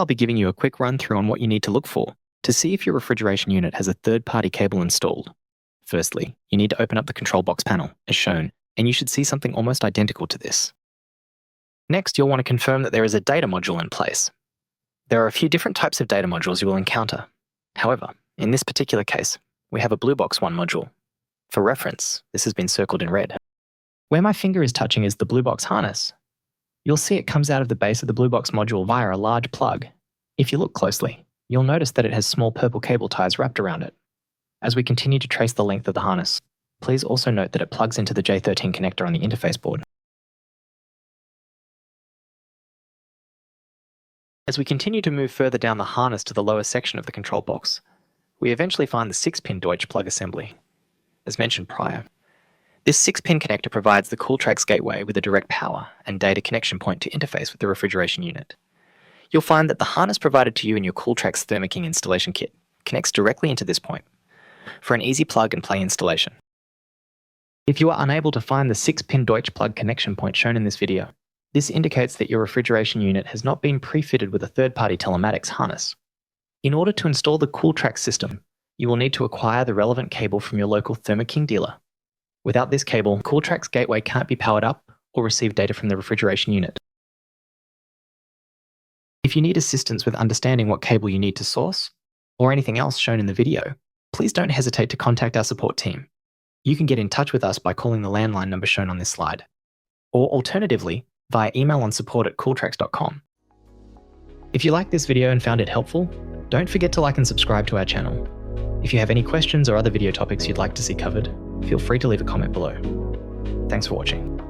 I'll be giving you a quick run through on what you need to look for to see if your refrigeration unit has a third-party cable installed. Firstly, you need to open up the control box panel, as shown, and you should see something almost identical to this. Next, you'll want to confirm that there is a data module in place. There are a few different types of data modules you will encounter. However, in this particular case, we have a Blue Box 1 module. For reference, this has been circled in red. Where my finger is touching is the Blue Box harness. You'll see it comes out of the base of the Blue Box module via a large plug. If you look closely, you'll notice that it has small purple cable ties wrapped around it. As we continue to trace the length of the harness, please also note that it plugs into the J13 connector on the interface board. As we continue to move further down the harness to the lower section of the control box, we eventually find the 6-pin Deutsch plug assembly. As mentioned prior, this 6-pin connector provides the Cooltrax gateway with a direct power and data connection point to interface with the refrigeration unit. You'll find that the harness provided to you in your Cooltrax ThermoKing installation kit connects directly into this point for an easy plug-and-play installation. If you are unable to find the 6-pin Deutsch plug connection point shown in this video, this indicates that your refrigeration unit has not been pre-fitted with a third-party telematics harness. In order to install the Cooltrax system, you will need to acquire the relevant cable from your local ThermoKing dealer. Without this cable, Cooltrax gateway can't be powered up or receive data from the refrigeration unit. If you need assistance with understanding what cable you need to source, or anything else shown in the video, please don't hesitate to contact our support team. You can get in touch with us by calling the landline number shown on this slide, or alternatively, via email on support@cooltrax.com. If you liked this video and found it helpful, don't forget to like and subscribe to our channel. If you have any questions or other video topics you'd like to see covered, feel free to leave a comment below. Thanks for watching.